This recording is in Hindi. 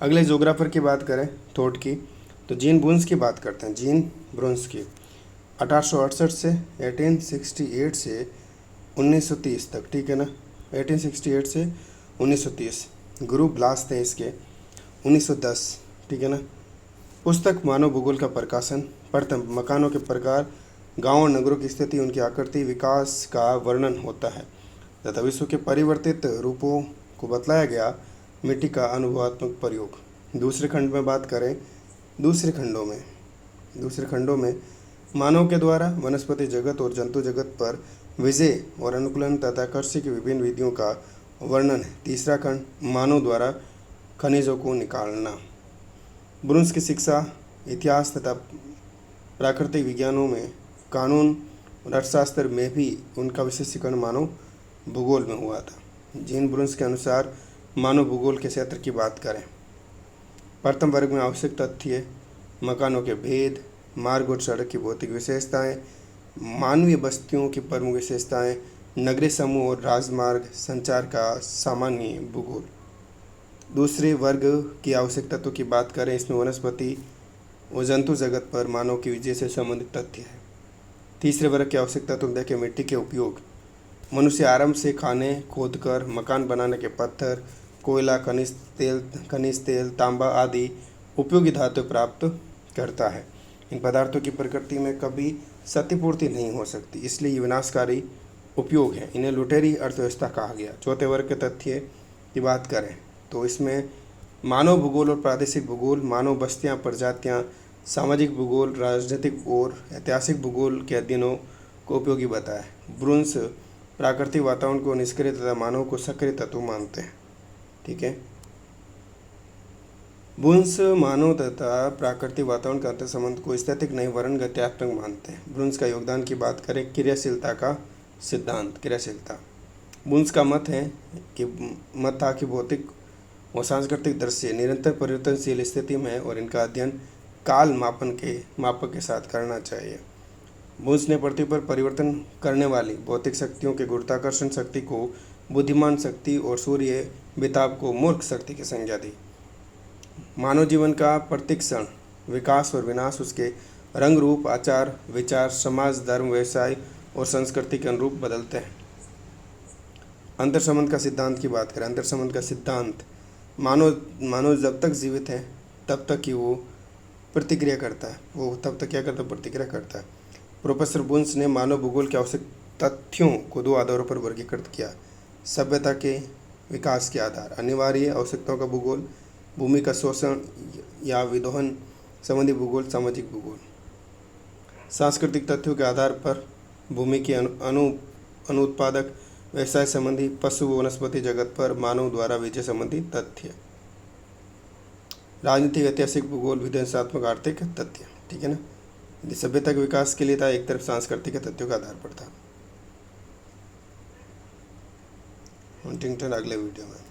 अगले जोग्राफर की बात करें थॉट की, तो जीन ब्रून्स की बात करते हैं। जीन ब्रून्स की 1868 से 1868 से 1930 तक, ठीक है ना, 1868 से 1930। गुरु ब्लास थे इसके 1910, ठीक है ना। पुस्तक मानव भूगोल का प्रकाशन। प्रथम मकानों के प्रकार, गांव और नगरों की स्थिति, उनकी आकृति, विकास का वर्णन होता है तथा विश्व के परिवर्तित रूपों को बतलाया गया। मिट्टी का अनुभवात्मक प्रयोग। दूसरे खंड में बात करें, दूसरे खंडों में मानव के द्वारा वनस्पति जगत और जंतु जगत पर विजय और अनुकूलन तथा कृषि की विभिन्न विधियों का वर्णन है। तीसरा खंड मानव द्वारा खनिजों को निकालना। ब्रून्स की शिक्षा इतिहास तथा प्राकृतिक विज्ञानों में, कानून और अर्थशास्त्र में भी उनका विशेषीकरण मानव भूगोल में हुआ था। जीन ब्रून्स के अनुसार मानव भूगोल के क्षेत्र की बात करें, प्रथम वर्ग में आवश्यक तथ्य, मकानों के भेद, मार्ग और सड़क की भौतिक विशेषताएं, मानवीय बस्तियों की प्रमुख विशेषताएं, नगरीय समूह और राजमार्ग संचार का सामान्य भूगोल। दूसरे वर्ग की आवश्यक तत्वों की बात करें, इसमें वनस्पति और जंतु जगत पर मानव की विजय से संबंधित तथ्य है। तीसरे वर्ग की आवश्यक तत्व देखें, मिट्टी के उपयोग, मनुष्य आरंभ से खाने, खोदकर मकान बनाने के पत्थर, कोयला, खनिज तेल, तांबा आदि उपयोगी धातु प्राप्त करता है। इन पदार्थों की प्रकृति में कभी क्षतिपूर्ति नहीं हो सकती, इसलिए ये विनाशकारी उपयोग है। इन्हें लुटेरी अर्थव्यवस्था कहा गया। चौथे वर्ग के तथ्य की बात करें तो इसमें मानव भूगोल और प्रादेशिक भूगोल, मानव बस्तियां, प्रजातियां, सामाजिक भूगोल, राजनीतिक और ऐतिहासिक भूगोल के अध्ययनों को उपयोगी बताया। ब्रून्स प्राकृतिक वातावरण को निष्क्रिय तथा मानव को सक्रिय तत्व मानते हैं, ठीक है। ब्रून्स मानव तथा प्राकृतिक वातावरण के अंतर संबंध को स्थैतिक नहीं वरन गत्यात्मक मानते हैं। ब्रून्स का योगदान की बात करें, क्रियाशीलता का सिद्धांत, क्रियाशीलता। ब्रून्स का मत था कि भौतिक और सांस्कृतिक दृश्य निरंतर परिवर्तनशील स्थिति में है और इनका अध्ययन काल मापक के साथ करना चाहिए। ब्रून्स ने पृथ्वी पर परिवर्तन करने वाली भौतिक शक्तियों के गुरुत्वाकर्षण शक्ति को बुद्धिमान शक्ति और सूर्य बेताब को मूर्ख शक्ति की संज्ञा दी। मानव जीवन का प्रत्येक क्षण विकास और विनाश उसके रंग रूप, आचार विचार, समाज, धर्म, व्यवसाय और संस्कृति के अनुरूप बदलते हैं। अंतर संबंध का सिद्धांत की बात करें, अंतर संबंध का सिद्धांत, मानव जब तक जीवित है तब तक ही वो प्रतिक्रिया करता है, प्रतिक्रिया करता है। प्रोफेसर ब्रून्स ने मानव भूगोल के आवश्यक तथ्यों को दो आधारों पर वर्गीकृत किया। सभ्यता के विकास के आधार, अनिवार्य आवश्यकताओं का भूगोल, भूमि का शोषण या विदोहन संबंधी भूगोल, सामाजिक भूगोल। सांस्कृतिक तथ्यों के आधार पर भूमि की अनुत्पादक व्यवसाय संबंधी, पशु वनस्पति जगत पर मानव द्वारा विजय संबंधी तथ्य। राजनीतिक, ऐतिहासिक भूगोल, विध्वंसात्मक, आर्थिक तथ्य, ठीक है ना। यदि सभ्यता के विकास के लिए था, एक तरफ सांस्कृतिक तथ्यों का आधार पर था। हंटिंगटन अगले वीडियो में।